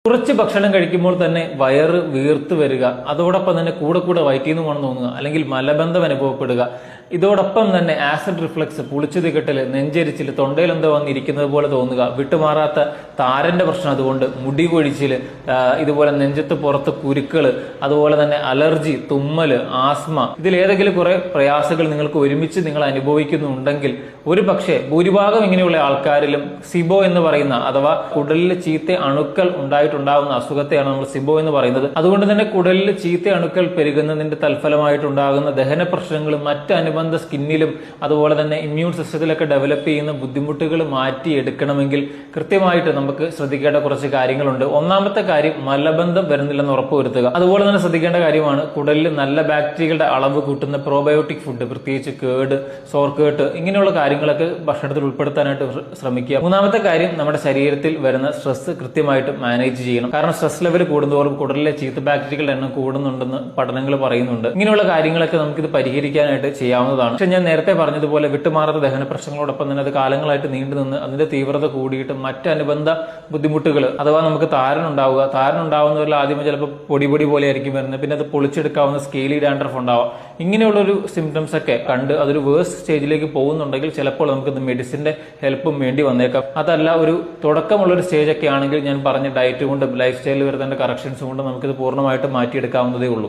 കുറച്ച് ഭക്ഷണം കഴിക്കുമ്പോൾ തന്നെ വയറ് വീർത്ത് വരിക, അതോടൊപ്പം തന്നെ കൂടെ വയറ്റിൽ നിന്ന് പോകണം തോന്നുക, അല്ലെങ്കിൽ മലബന്ധം അനുഭവപ്പെടുക, ഇതോടൊപ്പം തന്നെ ആസിഡ് റിഫ്ലക്സ്, പുളിച്ചു തികട്ടല്, നെഞ്ചരിച്ചിൽ, തൊണ്ടയിൽ എന്തോ വന്നിരിക്കുന്നത് പോലെ തോന്നുക, വിട്ടുമാറാത്ത താരന്റെ പ്രശ്നം, അതുകൊണ്ട് മുടി കൊഴിച്ചില്, ഇതുപോലെ നെഞ്ചത്ത് പുറത്ത് കുരുക്കള്, അതുപോലെ തന്നെ അലർജി, തുമ്മല്, ആസ്മ, ഇതിലേതെങ്കിലും കുറെ പ്രയാസങ്ങൾ നിങ്ങൾക്ക് ഒരുമിച്ച് നിങ്ങൾ അനുഭവിക്കുന്നുണ്ടെങ്കിൽ ഒരു പക്ഷേ ഭൂരിഭാഗം ഇങ്ങനെയുള്ള ആൾക്കാരിലും സിബോ എന്ന് പറയുന്ന അഥവാ കുടലിൽ ചീത്ത അണുക്കൾ ഉണ്ടായിട്ടുണ്ടാകുന്ന അസുഖത്തെയാണ് നമ്മൾ സിബോ എന്ന് പറയുന്നത്. അതുകൊണ്ട് തന്നെ കുടലിൽ ചീത്ത അണുക്കൾ പെരുകുന്നതിന്റെ തൽഫലമായിട്ടുണ്ടാകുന്ന ദഹന പ്രശ്നങ്ങളും മറ്റ് അനുബന്ധ സ്കിന്നിലും അതുപോലെ തന്നെ ഇമ്മ്യൂൺ സിസ്റ്റത്തിലൊക്കെ ഡെവലപ്പ് ചെയ്യുന്ന ബുദ്ധിമുട്ടുകൾ മാറ്റിയെടുക്കണമെങ്കിൽ കൃത്യമായിട്ട് നമുക്ക് ശ്രദ്ധിക്കേണ്ട കുറച്ച് കാര്യങ്ങളുണ്ട്. ഒന്നാമത്തെ കാര്യം, മലബന്ധം വരുന്നില്ലെന്ന് ഉറപ്പുവരുത്തുക. അതുപോലെ തന്നെ ശ്രദ്ധിക്കേണ്ട കാര്യമാണ് കുടലിൽ നല്ല ബാക്ടീരിയകളുടെ അളവ് കൂട്ടുന്ന പ്രോബയോട്ടിക് ഫുഡ്, പ്രത്യേകിച്ച് കേട്, സോർക്കേട്ട്, ഇങ്ങനെയുള്ള കാര്യങ്ങളൊക്കെ ഭക്ഷണത്തിൽ ഉൾപ്പെടുത്താനായിട്ട് ശ്രമിക്കുക. മൂന്നാമത്തെ കാര്യം, നമ്മുടെ ശരീരത്തിൽ വരുന്ന സ്ട്രെസ് കൃത്യമായിട്ട് മാനേജ് ചെയ്യണം. കാരണം സ്ട്രെസ് ലെവൽ കൂടുന്തോറും കുടലിലെ ചീത്ത ബാക്ടീരിയകളുടെ എണ്ണം കൂടുന്നുണ്ടെന്ന് പഠനങ്ങൾ പറയുന്നുണ്ട്. ഇങ്ങനെയുള്ള കാര്യങ്ങളൊക്കെ നമുക്കിത് പരിഹരിക്കാനായിട്ട് ചെയ്യാവുന്നതാണ്. പക്ഷെ ഞാൻ നേരത്തെ പറഞ്ഞതുപോലെ വിട്ടുമാറാത്ത ദഹന പ്രശ്നങ്ങളോടൊപ്പം തന്നെ അത് കാലങ്ങളായിട്ട് നീണ്ടുനിന്ന് അതിന്റെ തീവ്രത കൂടിയിട്ട് മറ്റനുബന്ധ ബുദ്ധിമുട്ടുകൾ, അഥവാ നമുക്ക് താരൻ ഉണ്ടാവുന്നവരിൽ ആദ്യമേ ചിലപ്പോൾ പൊടി പോലെ ആയിരിക്കും വരുന്നത്, പിന്നെ അത് പൊളിച്ചെടുക്കാവുന്ന സ്കെയിലി ഡാൻഡ്രഫ് ഉണ്ടാവാം. ഇങ്ങനെയുള്ളൊരു സിംറ്റംസ് ഒക്കെ കണ്ട് അതൊരു വേഴ്സ് സ്റ്റേജിലേക്ക് പോകുന്നുണ്ടെങ്കിൽ ചിലപ്പോൾ നമുക്ക് മെഡിസിന്റെ ഹെൽപ്പും വേണ്ടി വന്നേക്കാം. അതല്ല ഒരു തുടക്കമുള്ളൊരു സ്റ്റേജ് ഒക്കെ ആണെങ്കിൽ ഞാൻ പറഞ്ഞ ഡയറ്റ് കൊണ്ടും ലൈഫ് സ്റ്റൈലിൽ വരുന്ന കറക്ഷൻസ് കൊണ്ടും നമുക്കിത് പൂർണ്ണമായിട്ട് മാറ്റിയെടുക്കാവുന്നതേ ഉള്ളൂ.